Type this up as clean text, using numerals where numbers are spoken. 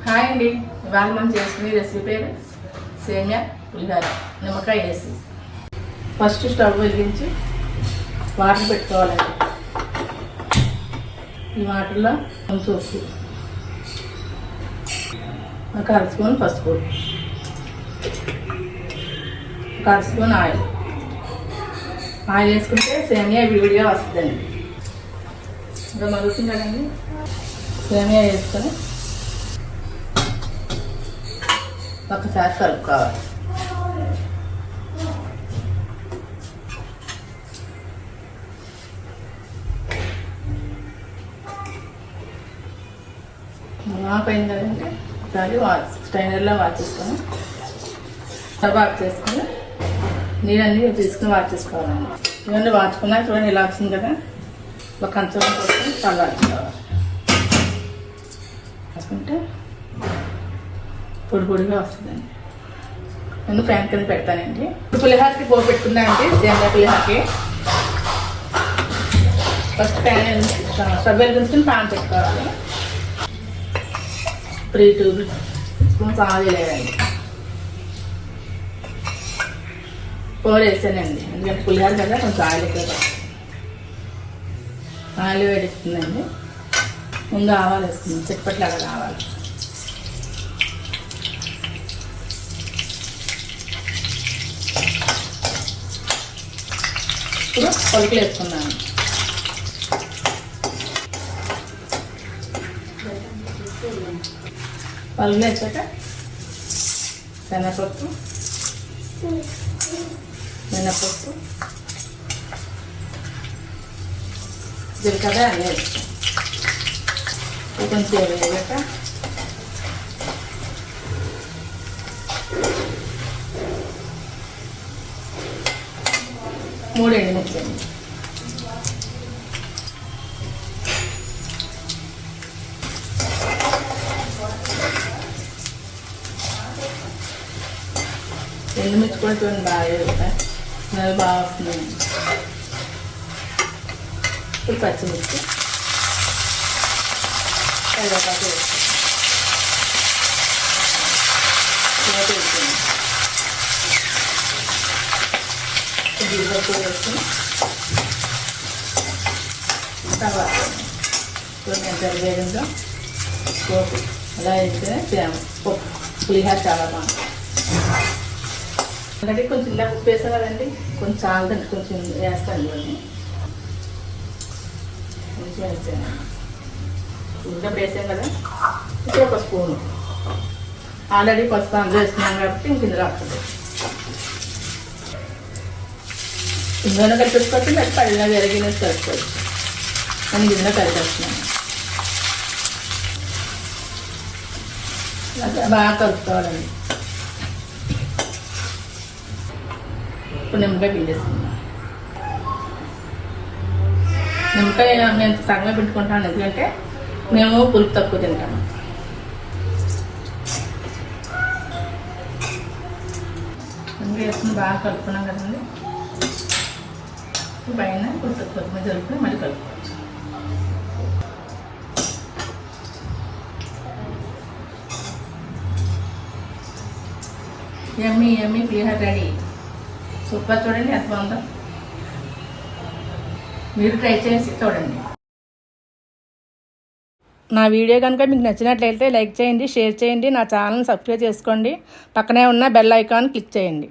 Hi అండి, ఇవాళ మనం చేసుకునే రెసిపీ పేరు సేమియా పులిహోర నిమ్మకాయ వేసి. ఫస్ట్ స్టవ్ వెలిగించి వాటర్ పెట్టుకోవాలండి. ఈ వాటర్లో కొంచెం ఉప్పు, ఒక అర స్పూన్ పసుపు, ఒక అర స్పూన్ ఆయిల్ వేసుకుంటే సేమియా విడివిడిగా వస్తుందండి. ఇంకా మరుగుతుంది కదండి, సేమియా వేసుకొని ఒకసారి కలుపుకోవాలి. ఆపైంది కదండి, ఒకసారి స్టైనర్లో వాచేసుకొని స్టవ్ ఆఫ్ చేసుకొని నీళ్ళన్నీ తీసుకుని వాచేసుకోవాలండి. ఇవన్నీ వాచుకున్నా చూడండి ఇలా వచ్చింది కదా, ఒక కంచం కోసం చల్లార్చుకోవాలి. వేసుకుంటే పొడి పొడిగా వస్తుందండి. నేను ఫ్యాన్ కింద పెడతానండి. ఇప్పుడు పులిహోరకి పోపు పెట్టుకున్నానండి. సేమియా పులిహోరకి ఫస్ట్ ప్యాన్ స్టవ్ వెలిగించుకుని ప్యాన్ పెట్టుకోవాలి. 3-2 స్పూన్స్ ఆయిల్ వేయాలి. 4 వేసానండి, ఎందుకంటే పులిహోర కదా కొంచెం ఆయిల్ ఎక్కువ. ఆయిల్ వేడిస్తుందండి. ముందు ఆవాలు వేసుకుందాం, చిట్పట్లాగా రావాలి. ఇప్పుడు పలుకులు వేసుకున్నాను. పలుకులు వేసాక శనగపప్పు, మినపప్పు, జీలకర్ర అన్నీ వేస్తాం. కొంచెం వేయక మూడు ఎండుమిర్చి, ఎండుమిర్చి కూడా చూడండి బాగా వేస్తాయి, స్మెల్ బాగా వస్తుంది. ఇప్పుడు పచ్చిమిర్చి, కరివేపాకు వేస్తాం. జీడిపప్పు వేసుకుని తర్వాత కొంచెం సరివేగంగా పోపు అలా వేస్తేనే పప్పు పులిహోర చాలా బాగుంటుంది. అలాగే కొంచెం ఇలా ఉప్పు వేస్తాం కదండి, కొంచెం చాలదండి, కొంచెం వేస్తాను ఇవన్నీ. కొంచెం వేసాను, ఇంకా వేసాం కదా. ఇప్పుడు ఒక స్పూను, ఆల్రెడీ పసుపు అందులో వేస్తున్నాం కాబట్టి ఇంక ఇందులో వస్తుంది. ఇందులో కలిపేసుకోవచ్చు, మరి పడిన జరిగినట్టు కలుపుకోవచ్చు. నేను ఇందులో కలిపేస్తున్నాను. బాగా కలుపుకోవాలండి. ఇప్పుడు నిమ్మకాయ పిండేసుకుందాం. నిమ్మకాయ నేను సగమే పెట్టుకుంటాను, ఎందుకంటే మేము పులుపు తక్కువ తింటాము. నిమ్మకాయ వేసుకుని బాగా కలుపుకున్నాం కదండి. పైన కొంచెం కొత్తిమీర జరుపుకొని మళ్ళీ కలుపుకోవచ్చు. యమ్మీ యమ్మీ పులిహోర రెడీ. సూపర్, చూడండి ఎంత బాగుందో. మీరు ట్రై చేసి చూడండి. నా వీడియో కనుక మీకు నచ్చినట్లయితే లైక్ చేయండి, షేర్ చేయండి, నా ఛానల్ని సబ్స్క్రైబ్ చేసుకోండి, పక్కనే ఉన్న బెల్ ఐకాన్ క్లిక్ చేయండి.